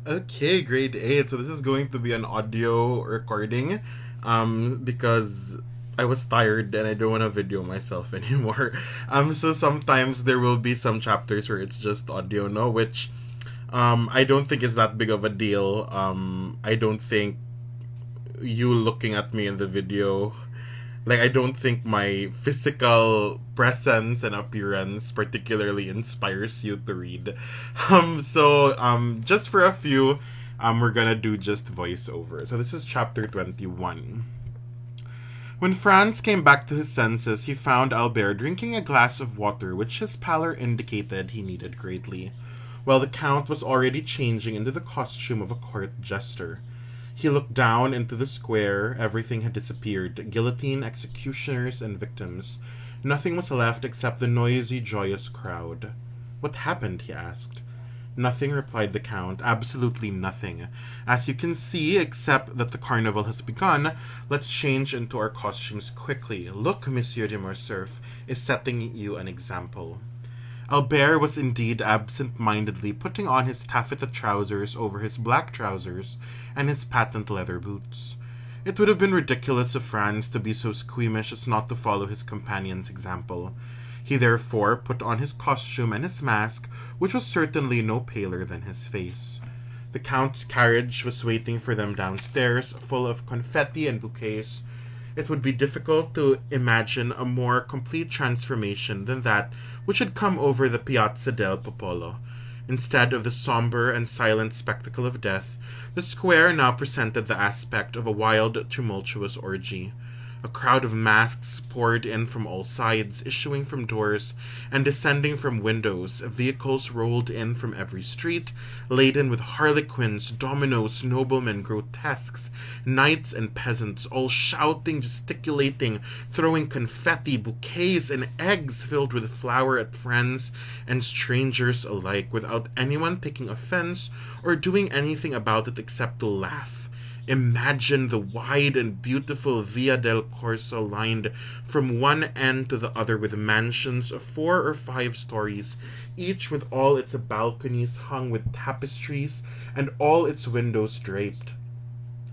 Okay, grade 8. So this is going to be an audio recording because I was tired and I don't want to video myself anymore. So sometimes there will be some chapters where it's just audio, no, which I don't think is that big of a deal. I don't think you looking at me in the video, like, I don't think my physical presence and appearance particularly inspires you to read. Just for a few, we're gonna do just voiceover. So this is chapter 21. When Franz came back to his senses, he found Albert drinking a glass of water which his pallor indicated he needed greatly, while the Count was already changing into the costume of a court jester. He looked down into the square. Everything had disappeared. Guillotine, executioners, and victims. Nothing was left except the noisy, joyous crowd. "What happened?" he asked. "Nothing," replied the Count. "Absolutely nothing. As you can see, except that the carnival has begun, let's change into our costumes quickly. Look, Monsieur de Morcerf is setting you an example." Albert was indeed absent-mindedly putting on his taffeta trousers over his black trousers and his patent leather boots. It would have been ridiculous of Franz to be so squeamish as not to follow his companion's example. He therefore put on his costume and his mask, which was certainly no paler than his face. The Count's carriage was waiting for them downstairs, full of confetti and bouquets. It would be difficult to imagine a more complete transformation than that which had come over the Piazza del Popolo. Instead of the somber and silent spectacle of death, the square now presented the aspect of a wild, tumultuous orgy. A crowd of masks poured in from all sides, issuing from doors and descending from windows. Vehicles rolled in from every street, laden with harlequins, dominoes, noblemen, grotesques, knights and peasants, all shouting, gesticulating, throwing confetti, bouquets, and eggs filled with flour at friends and strangers alike, without anyone taking offense or doing anything about it except to laugh. Imagine the wide and beautiful Via del Corso lined from one end to the other with mansions of 4 or 5 stories, each with all its balconies hung with tapestries and all its windows draped.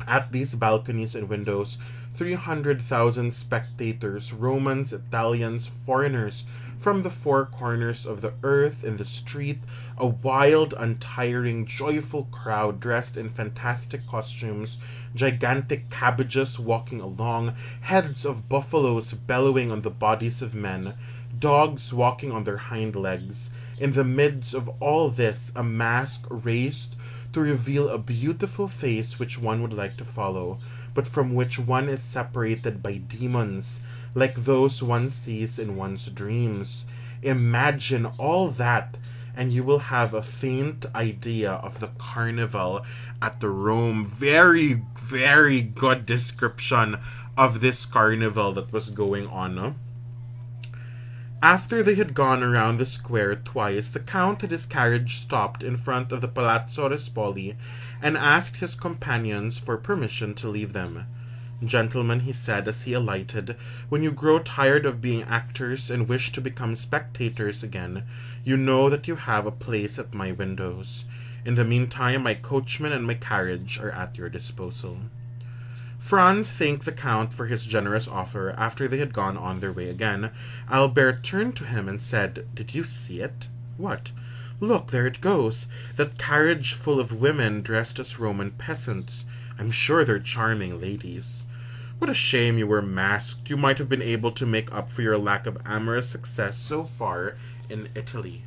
At these balconies and windows, 300,000 spectators, Romans, Italians, foreigners, from the 4 corners of the earth, in the street, a wild, untiring, joyful crowd dressed in fantastic costumes, gigantic cabbages walking along, heads of buffaloes bellowing on the bodies of men, dogs walking on their hind legs. In the midst of all this, a mask raised to reveal a beautiful face which one would like to follow, but from which one is separated by demons, like those one sees in one's dreams. Imagine all that, and you will have a faint idea of the carnival at the Rome. Very, very good description of this carnival that was going on. After they had gone around the square twice, the Count had his carriage stopped in front of the Palazzo Rispoli and asked his companions for permission to leave them. "Gentlemen," he said as he alighted, "when you grow tired of being actors and wish to become spectators again, you know that you have a place at my windows. In the meantime, my coachman and my carriage are at your disposal." Franz thanked the Count for his generous offer. After they had gone on their way again, Albert turned to him and said, "Did you see it?" "What?" "Look, there it goes. That carriage full of women dressed as Roman peasants. I'm sure they're charming ladies." "What a shame you were masked. You might have been able to make up for your lack of amorous success so far in Italy."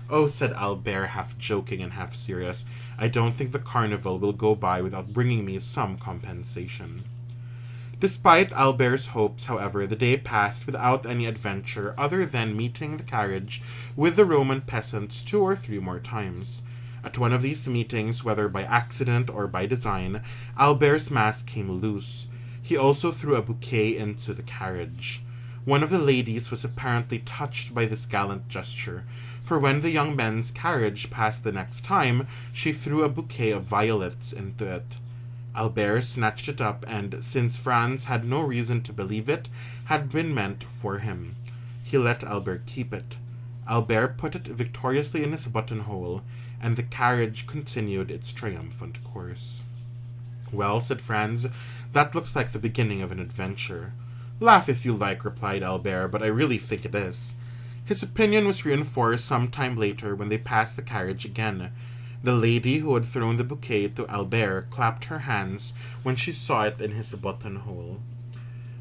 "Oh," said Albert, half joking and half serious, "I don't think the carnival will go by without bringing me some compensation." Despite Albert's hopes, however, the day passed without any adventure other than meeting the carriage with the Roman peasants 2 or 3 more times. At one of these meetings, whether by accident or by design, Albert's mask came loose. He also threw a bouquet into the carriage. One of the ladies was apparently touched by this gallant gesture, for when the young men's carriage passed the next time, she threw a bouquet of violets into it. Albert snatched it up, and, since Franz had no reason to believe it had been meant for him, he let Albert keep it. Albert put it victoriously in his buttonhole, and the carriage continued its triumphant course. "Well," said Franz, "that looks like the beginning of an adventure." "Laugh if you like," replied Albert, "but I really think it is." His opinion was reinforced some time later when they passed the carriage again. The lady who had thrown the bouquet to Albert clapped her hands when she saw it in his buttonhole.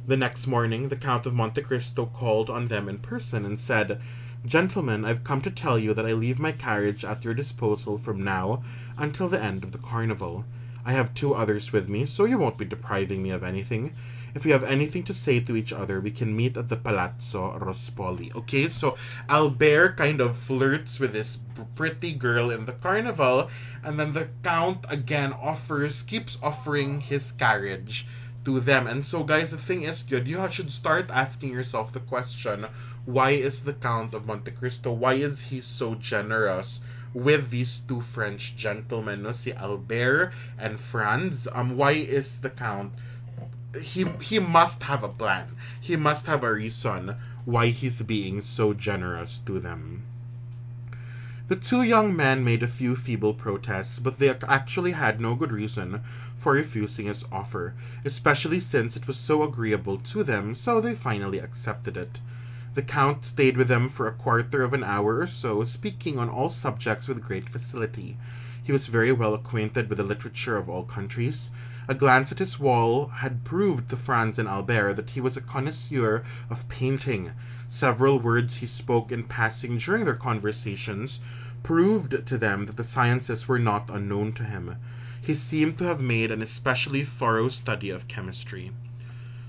The next morning, the Count of Monte Cristo called on them in person and said, "Gentlemen, I've come to tell you that I leave my carriage at your disposal from now until the end of the carnival. I have 2 others with me, so you won't be depriving me of anything. If we have anything to say to each other, we can meet at the Palazzo Rospoli." Okay, so Albert kind of flirts with this pretty girl in the carnival, and then the Count again keeps offering his carriage to them. And so, guys, the thing is good. You should start asking yourself the question, why is the Count of Monte Cristo, why is he so generous with these 2 French gentlemen, no? Si Albert and Franz? Why is the Count... He must have a plan. He must have a reason why he's being so generous to them. The 2 young men made a few feeble protests, but they actually had no good reason for refusing his offer, especially since it was so agreeable to them, so they finally accepted it. The Count stayed with them for a quarter of an hour or so, speaking on all subjects with great facility. He was very well acquainted with the literature of all countries. A glance at his wall had proved to Franz and Albert that he was a connoisseur of painting. Several words he spoke in passing during their conversations proved to them that the sciences were not unknown to him. He seemed to have made an especially thorough study of chemistry.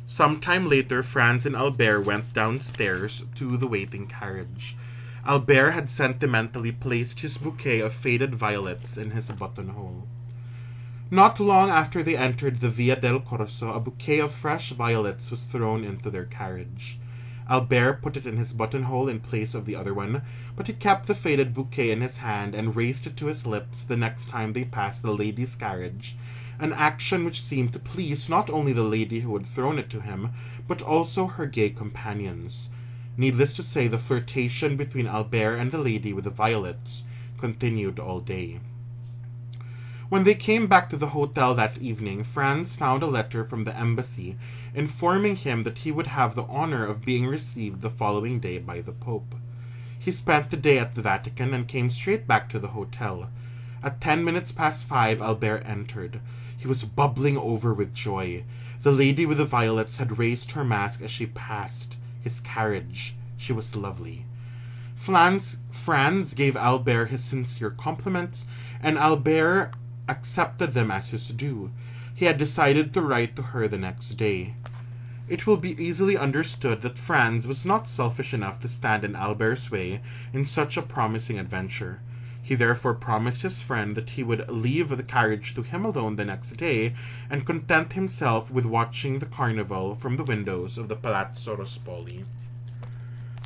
Some time later, Franz and Albert went downstairs to the waiting carriage. Albert had sentimentally placed his bouquet of faded violets in his buttonhole. Not long after they entered the Via del Corso, a bouquet of fresh violets was thrown into their carriage. Albert put it in his buttonhole in place of the other one, but he kept the faded bouquet in his hand and raised it to his lips the next time they passed the lady's carriage, an action which seemed to please not only the lady who had thrown it to him, but also her gay companions. Needless to say, the flirtation between Albert and the lady with the violets continued all day. When they came back to the hotel that evening, Franz found a letter from the embassy informing him that he would have the honor of being received the following day by the Pope. He spent the day at the Vatican and came straight back to the hotel. At 5 Albert entered. He was bubbling over with joy. The lady with the violets had raised her mask as she passed his carriage. She was lovely. Franz gave Albert his sincere compliments, and Albert accepted them as his due. He had decided to write to her the next day. It will be easily understood that Franz was not selfish enough to stand in Albert's way in such a promising adventure. He therefore promised his friend that he would leave the carriage to him alone the next day and content himself with watching the carnival from the windows of the Palazzo Rospoli.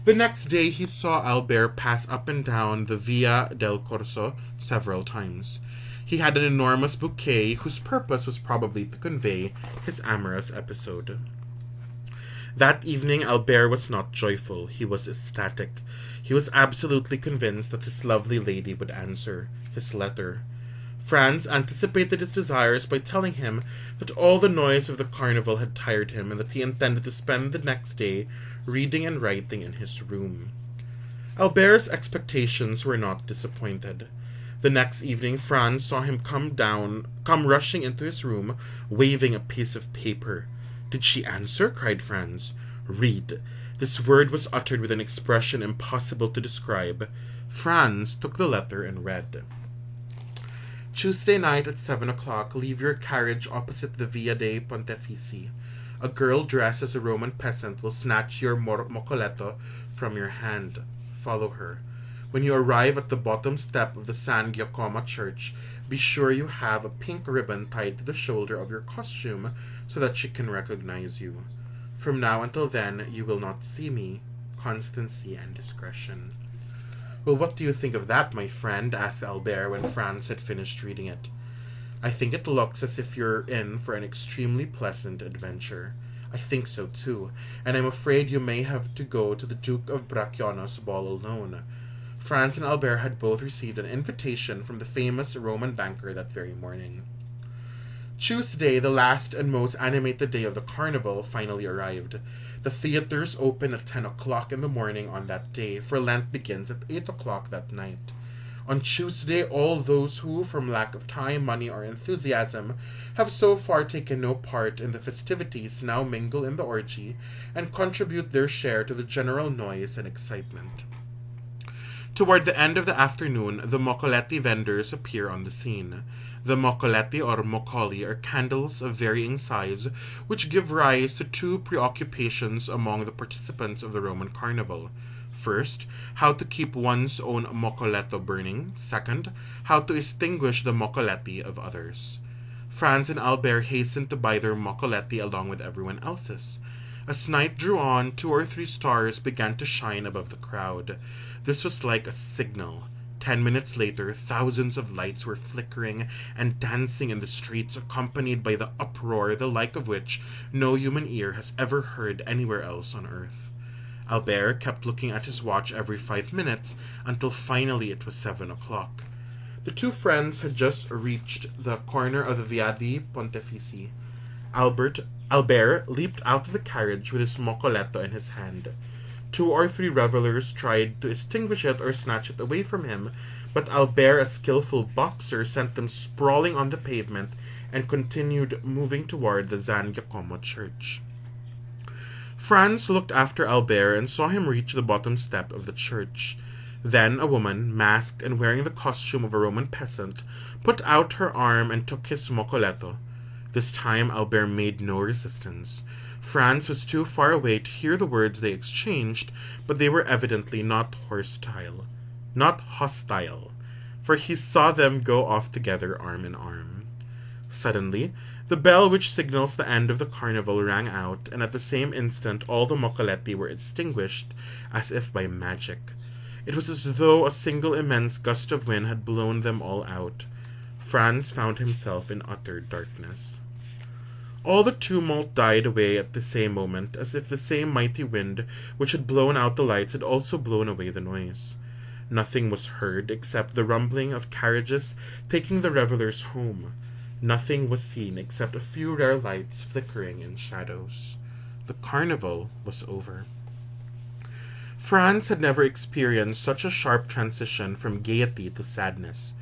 The next day he saw Albert pass up and down the Via del Corso several times. He had an enormous bouquet whose purpose was probably to convey his amorous episode. That evening Albert was not joyful, he was ecstatic. He was absolutely convinced that his lovely lady would answer his letter. Franz anticipated his desires by telling him that all the noise of the carnival had tired him and that he intended to spend the next day reading and writing in his room. Albert's expectations were not disappointed. The next evening, Franz saw him come rushing into his room, waving a piece of paper. "Did she answer?" cried Franz. "Read." This word was uttered with an expression impossible to describe. Franz took the letter and read. "Tuesday night at 7 o'clock, leave your carriage opposite the Via dei Pontefici. A girl dressed as a Roman peasant will snatch your moccoletto from your hand. Follow her. When you arrive at the bottom step of the San Giacomo Church, be sure you have a pink ribbon tied to the shoulder of your costume so that she can recognize you. From now until then, you will not see me. Constancy and discretion." "Well, what do you think of that, my friend?" asked Albert when Franz had finished reading it. "I think it looks as if you're in for an extremely pleasant adventure." "I think so too, and I'm afraid you may have to go to the Duke of Bracciano's ball alone." Franz and Albert had both received an invitation from the famous Roman banker that very morning. Tuesday, the last and most animated day of the carnival, finally arrived. The theaters open at 10 o'clock in the morning on that day, for Lent begins at 8 o'clock that night. On Tuesday, all those who, from lack of time, money, or enthusiasm, have so far taken no part in the festivities now mingle in the orgy and contribute their share to the general noise and excitement. Toward the end of the afternoon, the mocoletti vendors appear on the scene. The mocoletti or moccoli are candles of varying size, which give rise to two preoccupations among the participants of the Roman carnival. First, how to keep one's own moccoletto burning. Second, how to extinguish the moccoletti of others. Franz and Albert hastened to buy their moccoletti along with everyone else's. As night drew on, 2 or 3 stars began to shine above the crowd. This was like a signal. 10 minutes later, thousands of lights were flickering and dancing in the streets, accompanied by the uproar the like of which no human ear has ever heard anywhere else on earth. Albert kept looking at his watch every 5 minutes until finally it was 7 o'clock. The two friends had just reached the corner of the Via di Pontefici. Albert leaped out of the carriage with his moccoletto in his hand. 2 or 3 revelers tried to extinguish it or snatch it away from him, but Albert, a skillful boxer, sent them sprawling on the pavement and continued moving toward the San Giacomo church. Franz looked after Albert and saw him reach the bottom step of the church. Then a woman, masked and wearing the costume of a Roman peasant, put out her arm and took his moccoletto. This time Albert made no resistance. Franz was too far away to hear the words they exchanged, but they were evidently not hostile, for he saw them go off together arm in arm. Suddenly, the bell which signals the end of the carnival rang out, and at the same instant all the moccoletti were extinguished, as if by magic. It was as though a single immense gust of wind had blown them all out. Franz found himself in utter darkness. All the tumult died away at the same moment, as if the same mighty wind which had blown out the lights had also blown away the noise. Nothing was heard except the rumbling of carriages taking the revelers home. Nothing was seen except a few rare lights flickering in shadows. The carnival was over. Franz had never experienced such a sharp transition from gaiety to sadness.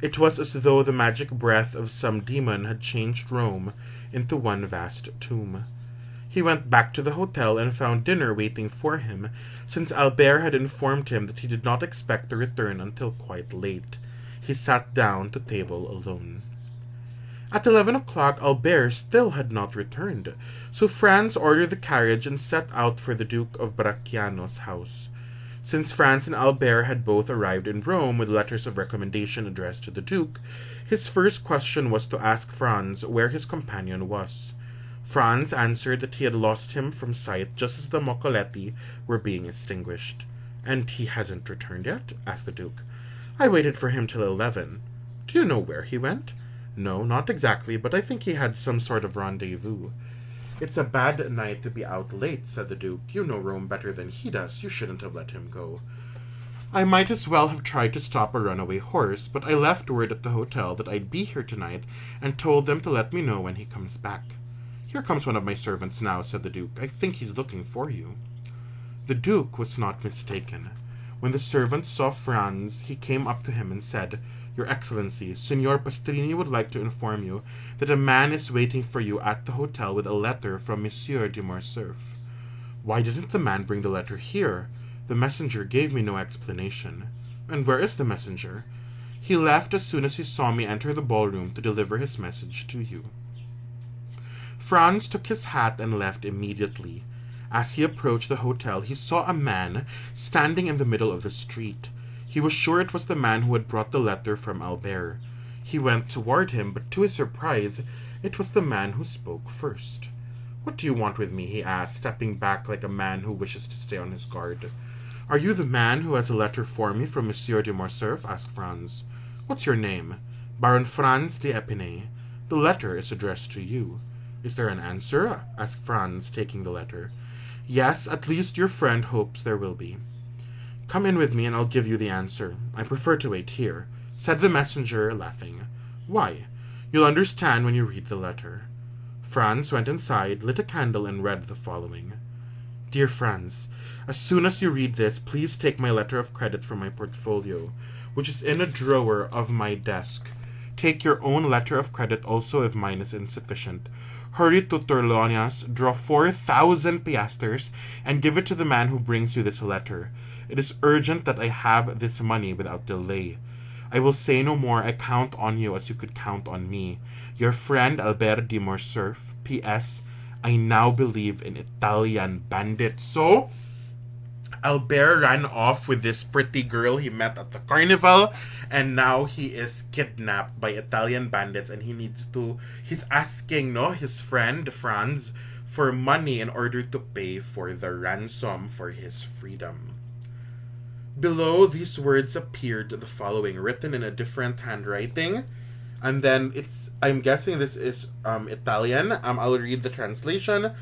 It was as though the magic breath of some demon had changed Rome into one vast tomb. He went back to the hotel and found dinner waiting for him, since Albert had informed him that he did not expect to return until quite late. He sat down to table alone. At 11 o'clock Albert still had not returned, so Franz ordered the carriage and set out for the Duke of Bracciano's house. Since Franz and Albert had both arrived in Rome with letters of recommendation addressed to the Duke, his first question was to ask Franz where his companion was. Franz answered that he had lost him from sight just as the moccoletti were being extinguished. "And he hasn't returned yet?" asked the Duke. "I waited for him till 11. "Do you know where he went?" "No, not exactly, but I think he had some sort of rendezvous." "It's a bad night to be out late," said the Duke. "You know Rome better than he does. You shouldn't have let him go." "I might as well have tried to stop a runaway horse, but I left word at the hotel that I'd be here tonight and told them to let me know when he comes back." "Here comes one of my servants now," said the Duke. "I think he's looking for you." The Duke was not mistaken. When the servant saw Franz, he came up to him and said, "Your Excellency, Signor Pastrini would like to inform you that a man is waiting for you at the hotel with a letter from Monsieur de Morcerf." "Why doesn't the man bring the letter here? The messenger gave me no explanation." "And where is the messenger?" "He left as soon as he saw me enter the ballroom to deliver his message to you." Franz took his hat and left immediately. As he approached the hotel, he saw a man standing in the middle of the street. He was sure it was the man who had brought the letter from Albert. He went toward him, but to his surprise, it was the man who spoke first. "What do you want with me?" he asked, stepping back like a man who wishes to stay on his guard. "Are you the man who has a letter for me from Monsieur de Morcerf?" asked Franz. "What's your name?" "Baron Franz de Epinay. The letter is addressed to you." "Is there an answer?" asked Franz, taking the letter. "Yes, at least your friend hopes there will be." Come in with me and I'll give you the answer. I prefer to wait here, said the messenger, laughing. Why? You'll understand when you read the letter. Franz went inside, lit a candle, and read the following. Dear Franz, as soon as you read this, please take my letter of credit from my portfolio, which is in a drawer of my desk. Take your own letter of credit also if mine is insufficient. Hurry to Torloñas, draw 4,000 piastres, and give it to the man who brings you this letter. It is urgent that I have this money without delay. I will say no more. I count on you as you could count on me. Your friend Albert de Morcerf. P.S. I now believe in Italian bandits. So, Albert ran off with this pretty girl he met at the carnival, and now he is kidnapped by Italian bandits, and he's asking his friend Franz for money in order to pay for the ransom for his freedom. Below these words appeared the following, written in a different handwriting, and then I'm guessing this is Italian. I'll read the translation.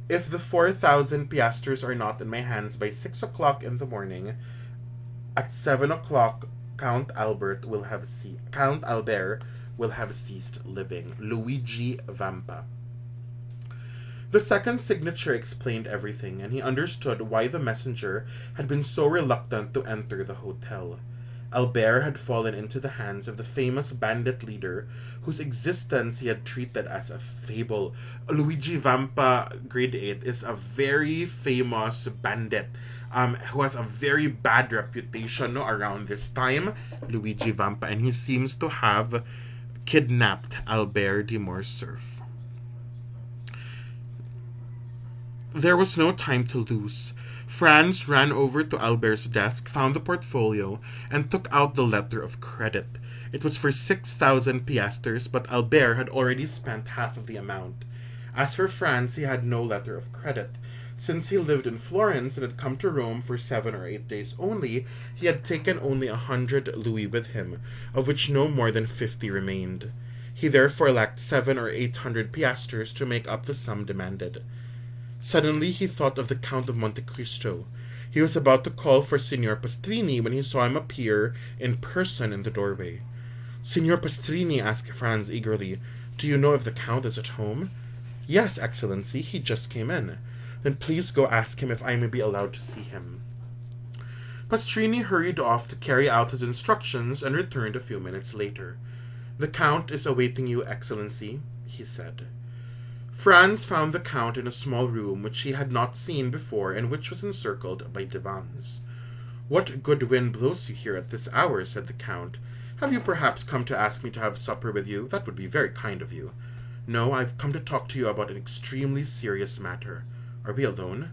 If the 4,000 piastres are not in my hands by 6 o'clock in the morning, at 7 o'clock, Count Albert will have ceased living. Luigi Vampa. The second signature explained everything, and he understood why the messenger had been so reluctant to enter the hotel. Albert had fallen into the hands of the famous bandit leader whose existence he had treated as a fable. Luigi Vampa, grade 8, is a very famous bandit who has a very bad reputation around this time, Luigi Vampa, and he seems to have kidnapped Albert de Morcerf. There was no time to lose. Franz ran over to Albert's desk, found the portfolio, and took out the letter of credit. It was for 6,000 piastres, but Albert had already spent half of the amount. As for Franz, he had no letter of credit. Since he lived in Florence and had come to Rome for 7 or 8 days only, he had taken only 100 louis with him, of which no more than 50 remained. He therefore lacked 700 or 800 piastres to make up the sum demanded. Suddenly he thought of the Count of Monte Cristo. He was about to call for Signor Pastrini when he saw him appear in person in the doorway. Signor Pastrini, asked Franz eagerly, do you know if the Count is at home? Yes, Excellency, he just came in. Then please go ask him if I may be allowed to see him. Pastrini hurried off to carry out his instructions and returned a few minutes later. The Count is awaiting you, Excellency, he said. Franz found the Count in a small room which he had not seen before and which was encircled by divans. What good wind blows you here at this hour, said the Count. Have you perhaps come to ask me to have supper with you? That would be very kind of you. No, I've come to talk to you about an extremely serious matter. Are we alone?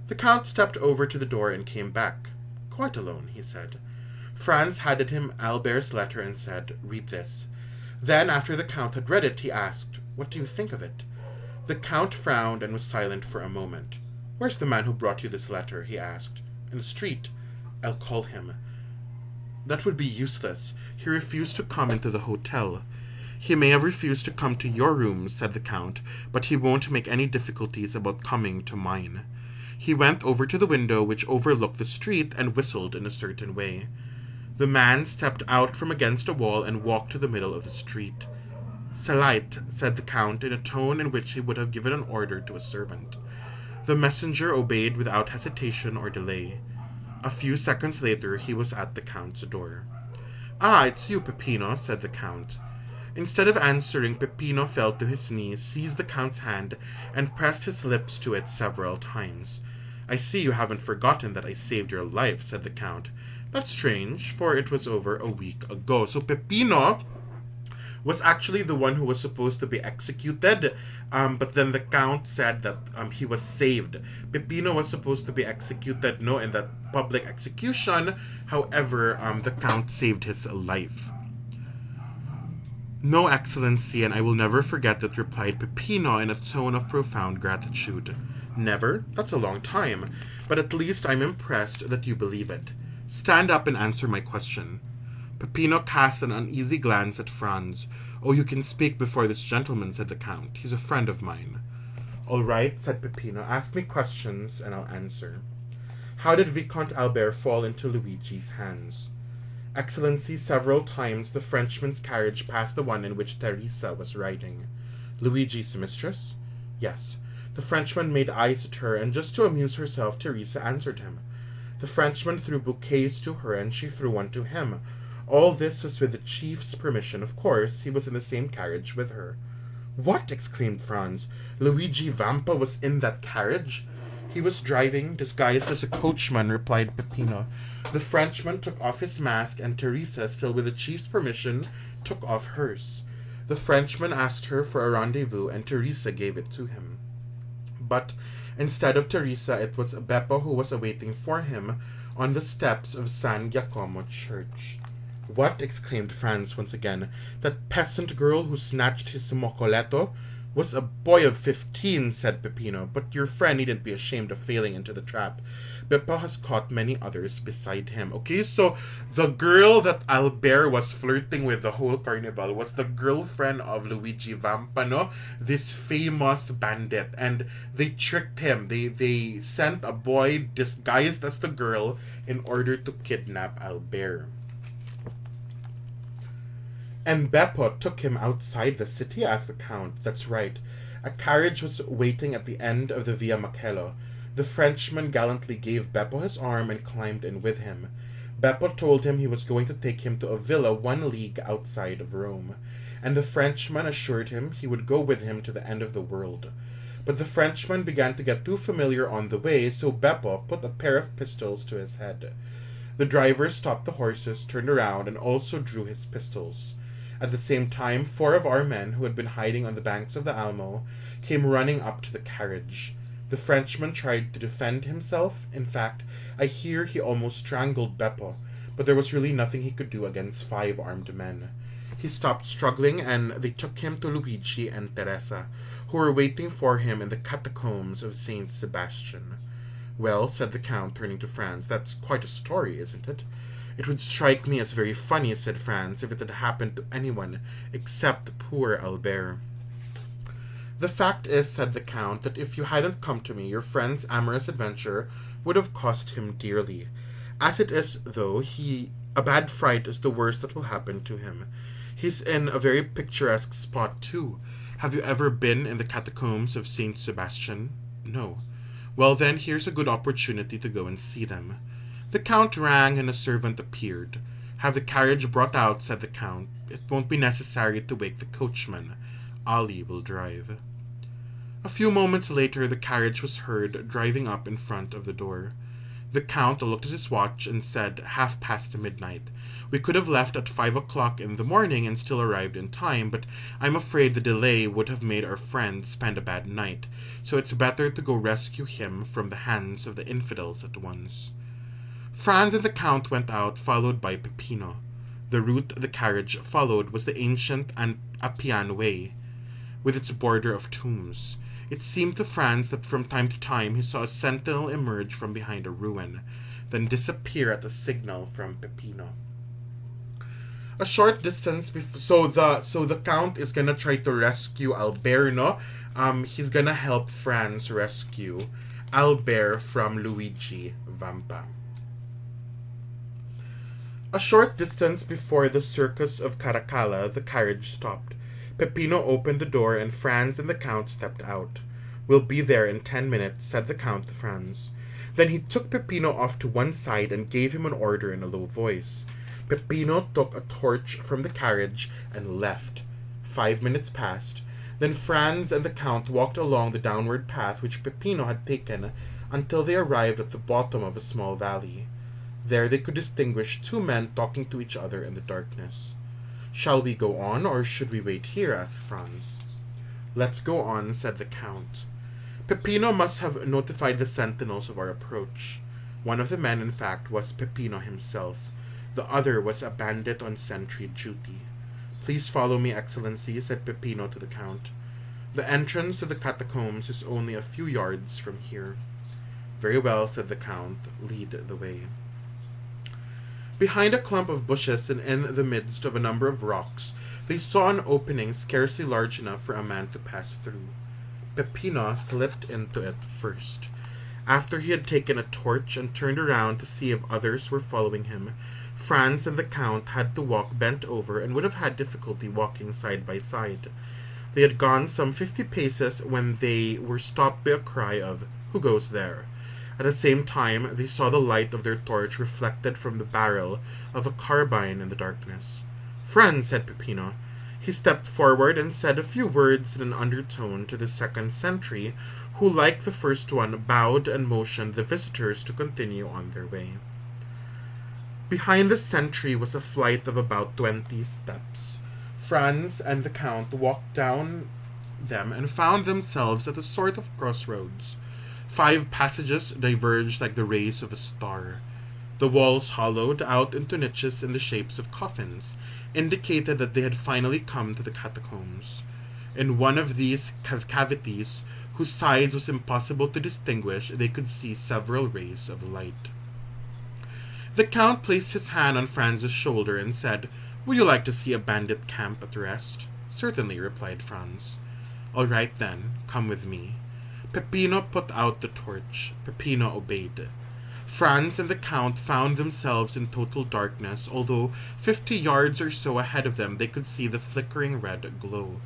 The Count stepped over to the door and came back. Quite alone, he said. Franz handed him Albert's letter and said, read this. Then, after the Count had read it, he asked, what do you think of it? The Count frowned and was silent for a moment. Where's the man who brought you this letter? He asked. In the street. I'll call him. That would be useless. He refused to come into the hotel. He may have refused to come to your rooms, said the Count, but he won't make any difficulties about coming to mine. He went over to the window which overlooked the street and whistled in a certain way. The man stepped out from against a wall and walked to the middle of the street. Salite, said the Count in a tone in which he would have given an order to a servant. The messenger obeyed without hesitation or delay. A few seconds later he was at the Count's door. Ah, it's you, Peppino, said the Count. Instead of answering, Peppino fell to his knees, seized the Count's hand, and pressed his lips to it several times. I see you haven't forgotten that I saved your life, said the Count. That's strange, for it was over a week ago. So Peppino was actually the one who was supposed to be executed, but then the Count said that he was saved. Peppino was supposed to be executed, in that public execution. However, the Count saved his life. No, Excellency, and I will never forget it, replied Peppino in a tone of profound gratitude. Never? That's a long time. But at least I'm impressed that you believe it. Stand up and answer my question. Peppino cast an uneasy glance at Franz. Oh, you can speak before this gentleman, said the Count. He's a friend of mine. All right, said Peppino. Ask me questions, and I'll answer. How did Vicomte Albert fall into Luigi's hands? Excellency, several times the Frenchman's carriage passed the one in which Teresa was riding. Luigi's mistress? Yes. The Frenchman made eyes at her, and just to amuse herself, Teresa answered him. The Frenchman threw bouquets to her, and she threw one to him. All this was with the chief's permission. Of course, he was in the same carriage with her. What? Exclaimed Franz. Luigi Vampa was in that carriage? He was driving, disguised as a coachman, replied Peppino. The Frenchman took off his mask, and Teresa, still with the chief's permission, took off hers. The Frenchman asked her for a rendezvous, and Teresa gave it to him. But instead of Teresa, it was Beppo who was awaiting for him on the steps of San Giacomo Church. What? Exclaimed Franz once again. That peasant girl who snatched his moccoletto was a boy of 15, said Peppino, but your friend needn't be ashamed of falling into the trap. Beppo has caught many others beside him. Okay, so the girl that Albert was flirting with the whole carnival was the girlfriend of Luigi Vampano, this famous bandit, and they tricked him. They sent a boy disguised as the girl in order to kidnap Albert. And Beppo took him outside the city, asked the Count. That's right. A carriage was waiting at the end of the Via Macello. The Frenchman gallantly gave Beppo his arm and climbed in with him. Beppo told him he was going to take him to a villa 1 league outside of Rome, and the Frenchman assured him he would go with him to the end of the world. But the Frenchman began to get too familiar on the way, so Beppo put a pair of pistols to his head. The driver stopped the horses, turned around, and also drew his pistols. At the same time, 4 of our men, who had been hiding on the banks of the Almo, came running up to the carriage. The Frenchman tried to defend himself. In fact, I hear he almost strangled Beppo, but there was really nothing he could do against 5 armed men. He stopped struggling, and they took him to Luigi and Teresa, who were waiting for him in the catacombs of Saint Sebastian. Well, said the Count, turning to Franz, that's quite a story, isn't it? It would strike me as very funny, said Franz, if it had happened to anyone except poor Albert. The fact is, said the Count, that if you hadn't come to me, your friend's amorous adventure would have cost him dearly. As it is, though, a bad fright is the worst that will happen to him. He's in a very picturesque spot, too. Have you ever been in the catacombs of Saint Sebastian? No. Well, then, here's a good opportunity to go and see them. The Count rang, and a servant appeared. Have the carriage brought out, said the Count. It won't be necessary to wake the coachman. Ali will drive. A few moments later, the carriage was heard driving up in front of the door. The Count looked at his watch and said, midnight. midnight. We could have left at 5 o'clock in the morning and still arrived in time, but I'm afraid the delay would have made our friend spend a bad night, so it's better to go rescue him from the hands of the infidels at once. Franz and the Count went out, followed by Peppino. The route the carriage followed was the ancient and Appian way, with its border of tombs. It seemed to Franz that from time to time he saw a sentinel emerge from behind a ruin, then disappear at a signal from Peppino. A short distance so the Count is gonna try to rescue Alberno. He's gonna help Franz rescue Albert from Luigi Vampa. A short distance before the circus of Caracalla, the carriage stopped. Peppino opened the door, and Franz and the Count stepped out. We'll be there in 10 minutes, said the Count to Franz. Then he took Peppino off to one side and gave him an order in a low voice. Peppino took a torch from the carriage and left. 5 minutes passed. Then Franz and the Count walked along the downward path which Peppino had taken until they arrived at the bottom of a small valley. There they could distinguish 2 men talking to each other in the darkness. Shall we go on, or should we wait here? Asked Franz. Let's go on, said the Count. Peppino must have notified the sentinels of our approach. One of the men, in fact, was Peppino himself. The other was a bandit on sentry duty. Please follow me, Excellency, said Peppino to the Count. The entrance to the catacombs is only a few yards from here. Very well, said the Count. Lead the way. Behind a clump of bushes and in the midst of a number of rocks, they saw an opening scarcely large enough for a man to pass through. Peppino slipped into it first. After he had taken a torch and turned around to see if others were following him, Franz and the Count had to walk bent over and would have had difficulty walking side by side. They had gone some 50 paces when they were stopped by a cry of, "Who goes there?" At the same time, they saw the light of their torch reflected from the barrel of a carbine in the darkness. "Friend," said Peppino. He stepped forward and said a few words in an undertone to the second sentry, who, like the first one, bowed and motioned the visitors to continue on their way. Behind the sentry was a flight of about 20 steps. Franz and the Count walked down them and found themselves at a sort of crossroads. 5 passages diverged like the rays of a star. The walls, hollowed out into niches in the shapes of coffins, indicated that they had finally come to the catacombs. In one of these cavities, whose size was impossible to distinguish, they could see several rays of light. The Count placed his hand on Franz's shoulder and said, "Would you like to see a bandit camp at rest?" "Certainly," replied Franz. "All right then, come with me." Peppino put out the torch. Peppino obeyed. Franz and the Count found themselves in total darkness, although 50 yards or so ahead of them they could see the flickering red glow,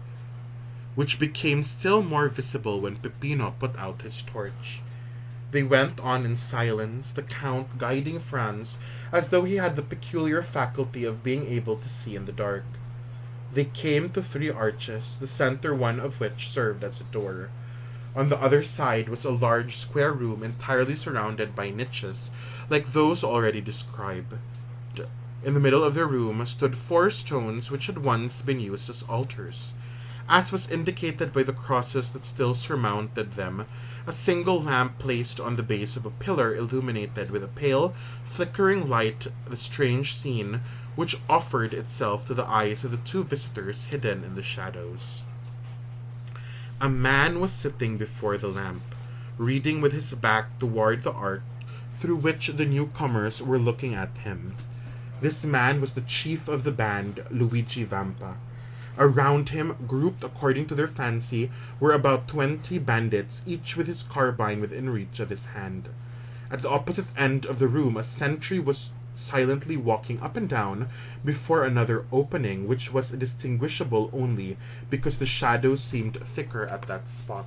which became still more visible when Peppino put out his torch. They went on in silence, the Count guiding Franz as though he had the peculiar faculty of being able to see in the dark. They came to 3 arches, the center one of which served as a door. On the other side was a large square room entirely surrounded by niches, like those already described. In the middle of the room stood 4 stones which had once been used as altars. As was indicated by the crosses that still surmounted them, a single lamp placed on the base of a pillar illuminated with a pale, flickering light the strange scene which offered itself to the eyes of the 2 visitors hidden in the shadows. A man was sitting before the lamp, reading with his back toward the arch through which the newcomers were looking at him. This man was the chief of the band, Luigi Vampa. Around him, grouped according to their fancy, were about 20 bandits, each with his carbine within reach of his hand. At the opposite end of the room, a sentry was silently walking up and down before another opening, which was distinguishable only because the shadows seemed thicker at that spot.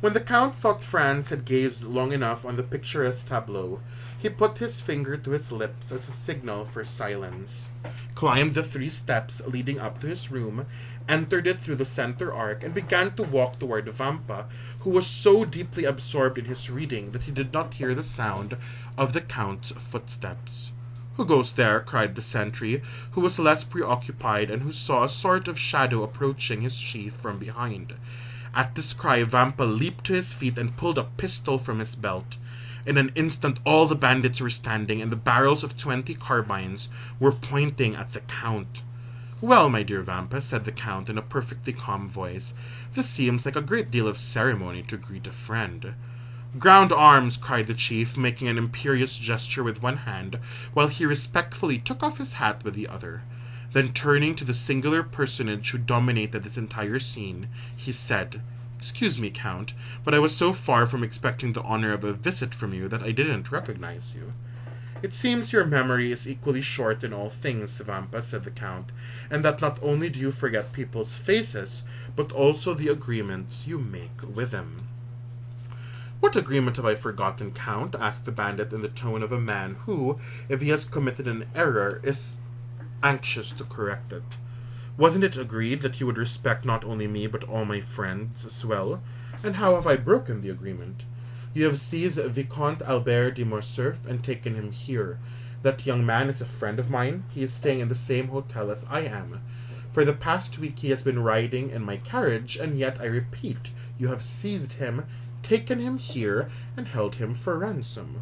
When the Count thought Franz had gazed long enough on the picturesque tableau, he put his finger to his lips as a signal for silence, climbed the 3 steps leading up to his room, entered it through the center arc, and began to walk toward Vampa, who was so deeply absorbed in his reading that he did not hear the sound of the Count's footsteps. "Who goes there?" cried the sentry, who was less preoccupied and who saw a sort of shadow approaching his chief from behind. At this cry, Vampa leaped to his feet and pulled a pistol from his belt. In an instant all the bandits were standing, and the barrels of 20 carbines were pointing at the Count. "Well, my dear Vampa," said the Count in a perfectly calm voice, "this seems like a great deal of ceremony to greet a friend." "Ground arms!" cried the chief, making an imperious gesture with one hand, while he respectfully took off his hat with the other. Then turning to the singular personage who dominated this entire scene, he said, "Excuse me, Count, but I was so far from expecting the honor of a visit from you that I didn't recognize you." "It seems your memory is equally short in all things, Vampa," said the Count, "and that not only do you forget people's faces, but also the agreements you make with them." "What agreement have I forgotten, Count?" asked the bandit in the tone of a man who, if he has committed an error, is anxious to correct it. "Wasn't it agreed that you would respect not only me but all my friends as well? And how have I broken the agreement? You have seized Vicomte Albert de Morcerf and taken him here. That young man is a friend of mine. He is staying in the same hotel as I am. For the past week he has been riding in my carriage, and yet, I repeat, you have seized him, taken him here, and held him for ransom."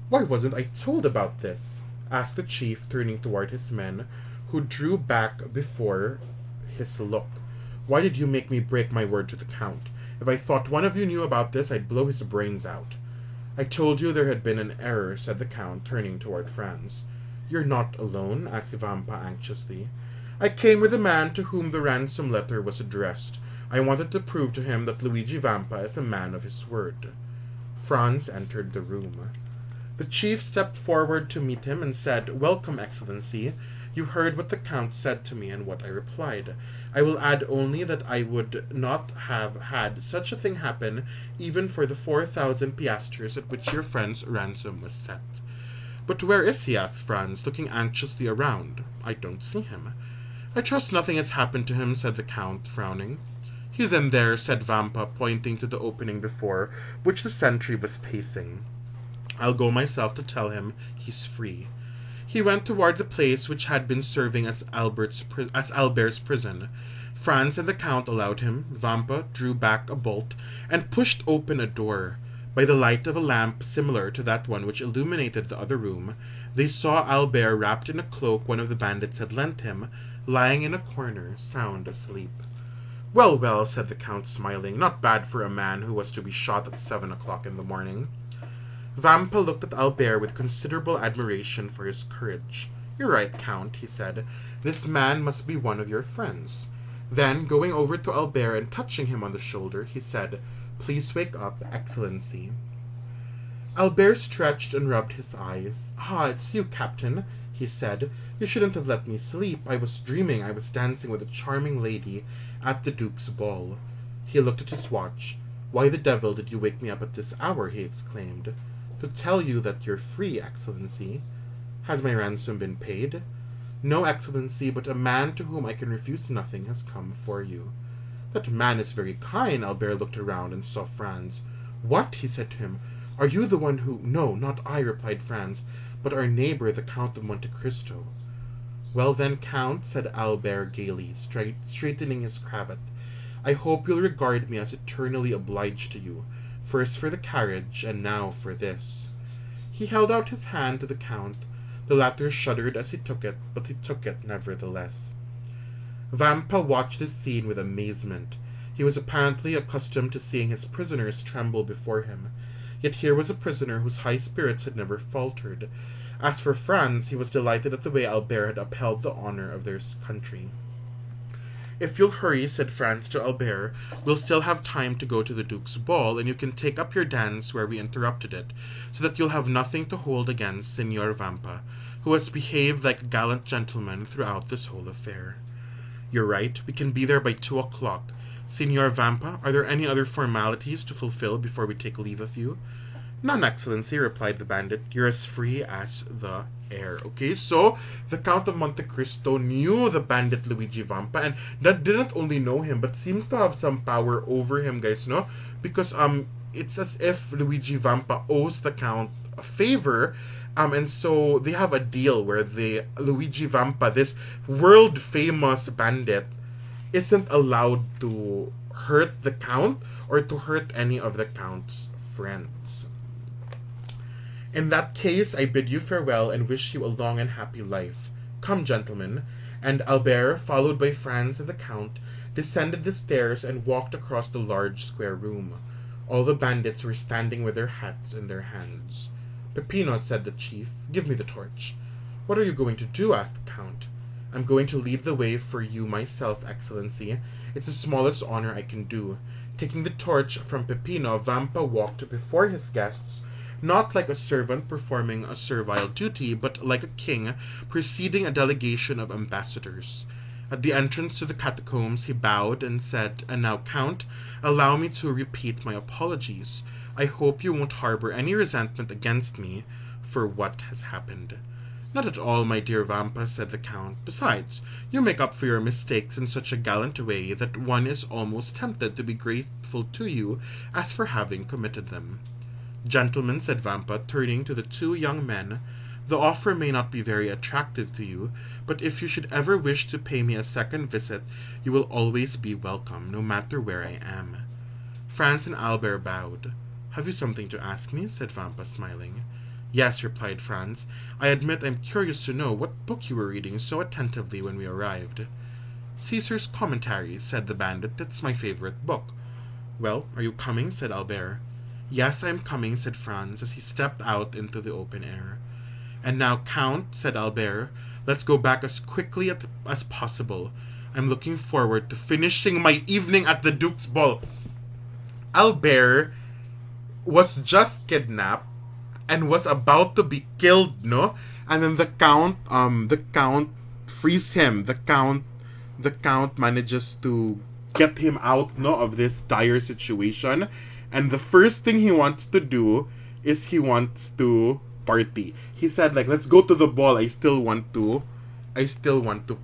"Why wasn't I told about this?" asked the chief, turning toward his men, who drew back before his look. "Why did you make me break my word to the Count? If I thought one of you knew about this, I'd blow his brains out." "I told you there had been an error," said the Count, turning toward Franz. "You're not alone?" asked Vampa anxiously. "I came with a man to whom the ransom letter was addressed. I wanted to prove to him that Luigi Vampa is a man of his word." Franz entered the room. The chief stepped forward to meet him and said, "Welcome, Excellency. You heard what the Count said to me and what I replied. I will add only that I would not have had such a thing happen even for the 4,000 piastres at which your friend's ransom was set." "But where is he?" asked Franz, looking anxiously around. "I don't see him." "I trust nothing has happened to him," said the Count, frowning. "He's in there," said Vampa, pointing to the opening before which the sentry was pacing. "I'll go myself to tell him he's free." He went toward the place which had been serving as Albert's prison. Franz and the Count allowed him. Vampa drew back a bolt and pushed open a door. By the light of a lamp similar to that one which illuminated the other room, they saw Albert wrapped in a cloak one of the bandits had lent him, lying in a corner, sound asleep. "Well, well," said the Count, smiling, "not bad for a man who was to be shot at 7 o'clock in the morning." Vampa looked at Albert with considerable admiration for his courage. "You're right, Count," he said. "This man must be one of your friends." Then, going over to Albert and touching him on the shoulder, he said, "Please wake up, Excellency." Albert stretched and rubbed his eyes. "Ah, it's you, Captain," he said. "You shouldn't have let me sleep. I was dreaming I was dancing with a charming lady at the Duke's ball." He looked at his watch. "Why the devil did you wake me up at this hour?" he exclaimed. "To tell you that you're free, Excellency." "Has my ransom been paid?" "No, Excellency, but a man to whom I can refuse nothing has come for you." "That man is very kind." Albert looked around and saw Franz. "What?" he said to him. "Are you the one who—" "No, not I," replied Franz, "but our neighbor, the Count of Monte Cristo." "Well then, Count," said Albert gaily, straightening his cravat, "I hope you'll regard me as eternally obliged to you, first for the carriage, and now for this." He held out his hand to the Count. The latter shuddered as he took it, but he took it nevertheless. Vampa watched this scene with amazement. He was apparently accustomed to seeing his prisoners tremble before him, yet here was a prisoner whose high spirits had never faltered. As for Franz, he was delighted at the way Albert had upheld the honor of their country. "If you'll hurry," said Franz to Albert, "we'll still have time to go to the Duke's ball, and you can take up your dance where we interrupted it, so that you'll have nothing to hold against Signor Vampa, who has behaved like a gallant gentleman throughout this whole affair." "You're right. We can be there by 2 o'clock. Signor Vampa, are there any other formalities to fulfill before we take leave of you?" "None, Excellency," replied the bandit. "You're as free as the air." Okay, so the Count of Monte Cristo knew the bandit Luigi Vampa, and that didn't only know him, but seems to have some power over him, guys, no? Because it's as if Luigi Vampa owes the Count a favor, and so they have a deal where Luigi Vampa, this world-famous bandit, isn't allowed to hurt the Count or to hurt any of the Count's friends. "In that case, I bid you farewell and wish you a long and happy life. Come, gentlemen." And Albert, followed by Franz and the Count, descended the stairs and walked across the large square room. All the bandits were standing with their hats in their hands. "Peppino," said the chief, "give me the torch." "What are you going to do?" asked the Count. "I'm going to lead the way for you myself, Excellency. It's the smallest honor I can do." Taking the torch from Peppino, Vampa walked before his guests, not like a servant performing a servile duty, but like a king preceding a delegation of ambassadors. At the entrance to the catacombs, he bowed and said, "And now, Count, allow me to repeat my apologies. I hope you won't harbor any resentment against me for what has happened." "Not at all, my dear Vampa," said the Count. "Besides, you make up for your mistakes in such a gallant way that one is almost tempted to be grateful to you as for having committed them." "Gentlemen," said Vampa, turning to the two young men, "the offer may not be very attractive to you, but if you should ever wish to pay me a second visit, you will always be welcome, no matter where I am." Franz and Albert bowed. "Have you something to ask me?" said Vampa, smiling. "Yes," replied Franz. "I admit I'm curious to know what book you were reading so attentively when we arrived." "Caesar's Commentaries," said the bandit. "That's my favorite book." "Well, are you coming?" said Albert. "Yes, I am coming," said Franz, as he stepped out into the open air. "And now, Count," said Albert, "let's go back as quickly as possible. I'm looking forward to finishing my evening at the Duke's ball." Albert was just kidnapped and was about to be killed, no? And then the count frees him. The count manages to get him out, no, of this dire situation. And the first thing he wants to do is he wants to party. He said, like, let's go to the ball. I still want to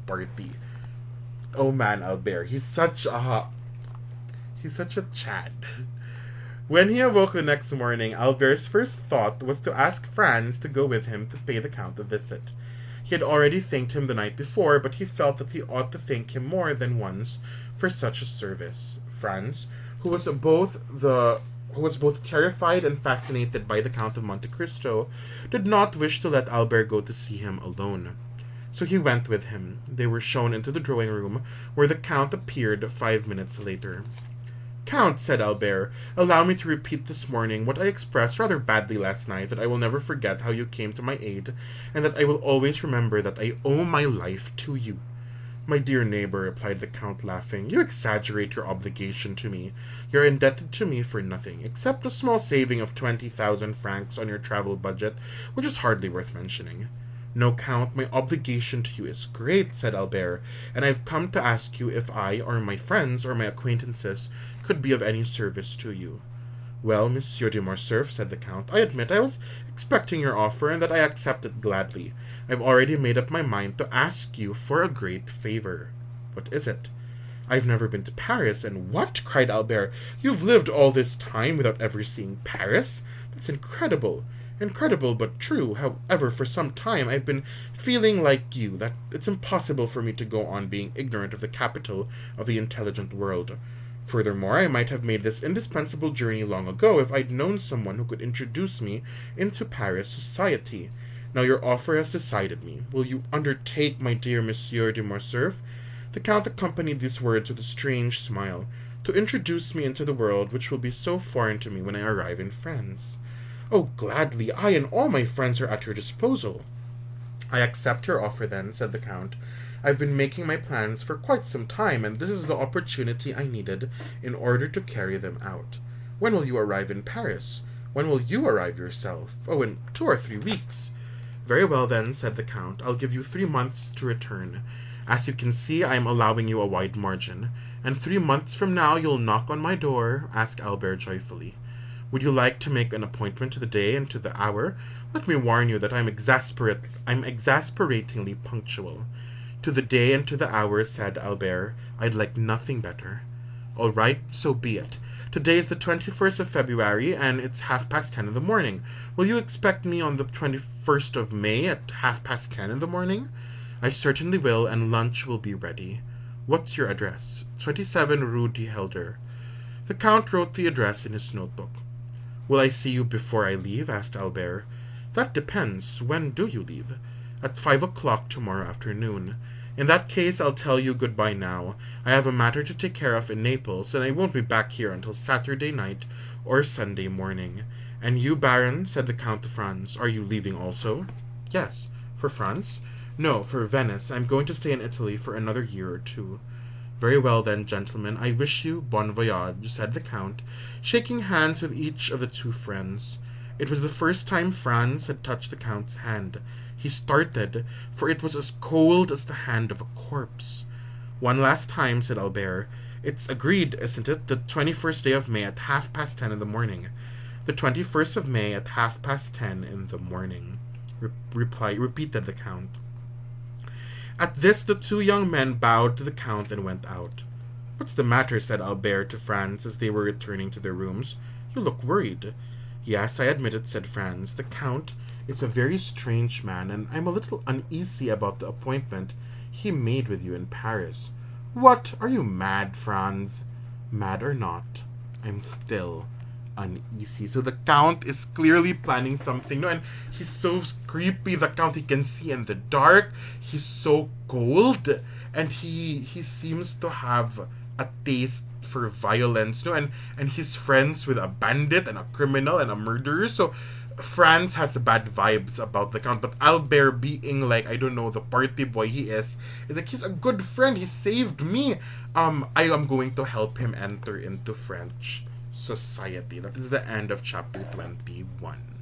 party. Oh man, Albert, he's such a Chad. When he awoke the next morning, Albert's first thought was to ask Franz to go with him to pay the Count a visit. He had already thanked him the night before, but he felt that he ought to thank him more than once for such a service. Franz, who was both terrified and fascinated by the Count of Monte Cristo, did not wish to let Albert go to see him alone. So he went with him. They were shown into the drawing room, where the Count appeared 5 minutes later. "Count," said Albert, "allow me to repeat this morning what I expressed rather badly last night, that I will never forget how you came to my aid, and that I will always remember that I owe my life to you." "My dear neighbor," replied the Count, laughing, "you exaggerate your obligation to me. You are indebted to me for nothing, except a small saving of 20,000 francs on your travel budget, which is hardly worth mentioning." "No, Count, my obligation to you is great," said Albert, "and I have come to ask you if I, or my friends, or my acquaintances, could be of any service to you." "Well, Monsieur de Morcerf," said the Count, "I admit I was expecting your offer, and that I accept it gladly. I have already made up my mind to ask you for a great favor." "What is it?" "I've never been to Paris." "And what?" cried Albert. "You've lived all this time without ever seeing Paris? That's incredible. Incredible, but true. However, for some time I've been feeling like you, that it's impossible for me to go on being ignorant of the capital of the intelligent world. Furthermore, I might have made this indispensable journey long ago if I'd known someone who could introduce me into Paris society. Now your offer has decided me. Will you undertake, my dear Monsieur de Morcerf?" The Count accompanied these words with a strange smile, "to introduce me into the world which will be so foreign to me when I arrive in France?" "Oh, gladly. I and all my friends are at your disposal." "I accept your offer, then," said the Count. "I've been making my plans for quite some time, and this is the opportunity I needed in order to carry them out. When will you arrive in Paris? When will you arrive yourself?" "Oh, in 2 or 3 weeks." "Very well, then," said the Count. "I'll give you 3 months to return. As you can see, I am allowing you a wide margin. And 3 months from now you'll knock on my door?" asked Albert joyfully. "Would you like to make an appointment to the day and to the hour? Let me warn you that I'm exasperatingly punctual." "To the day and to the hour," said Albert. "I'd like nothing better." "All right, so be it. Today is the 21st of February, and it's 10:30 in the morning. Will you expect me on the 21st of May at 10:30 in the morning?" "I certainly will, and lunch will be ready." "What's your address?" 27 Rue de Helder. The Count wrote the address in his notebook. "Will I see you before I leave?" asked Albert. "That depends. When do you leave?" "At 5 o'clock tomorrow afternoon." "In that case, I'll tell you goodbye now. I have a matter to take care of in Naples, and I won't be back here until Saturday night or Sunday morning." "And you, Baron," said the Count to Franz, "are you leaving also?" "Yes." "For France?" "No, for Venice. I'm going to stay in Italy for another year or 2. "Very well, then, gentlemen, I wish you bon voyage," said the Count, shaking hands with each of the 2 friends. It was the first time Franz had touched the Count's hand. He started, for it was as cold as the hand of a corpse. "One last time," said Albert. "It's agreed, isn't it? The 21st day of May at 10:30 in the morning." "The 21st of May at 10:30 in the morning," repeated the Count. At this the 2 young men bowed to the Count and went out. "What's the matter?" said Albert to Franz as they were returning to their rooms. "You look worried." "Yes, I admit it," said Franz. "The Count is a very strange man, and I'm a little uneasy about the appointment he made with you in Paris." "What? Are you mad, Franz?" "Mad or not, I'm still uneasy." So the Count is clearly planning something. No, and he's so creepy. The Count, he can see in the dark. He's so cold, and he seems to have a taste for violence. No, and he's friends with a bandit and a criminal and a murderer. So Franz has bad vibes about the Count, but Albert, being like, I don't know, the party boy he is like, he's a good friend. He saved me. I am going to help him enter into French society. That is the end of chapter 21.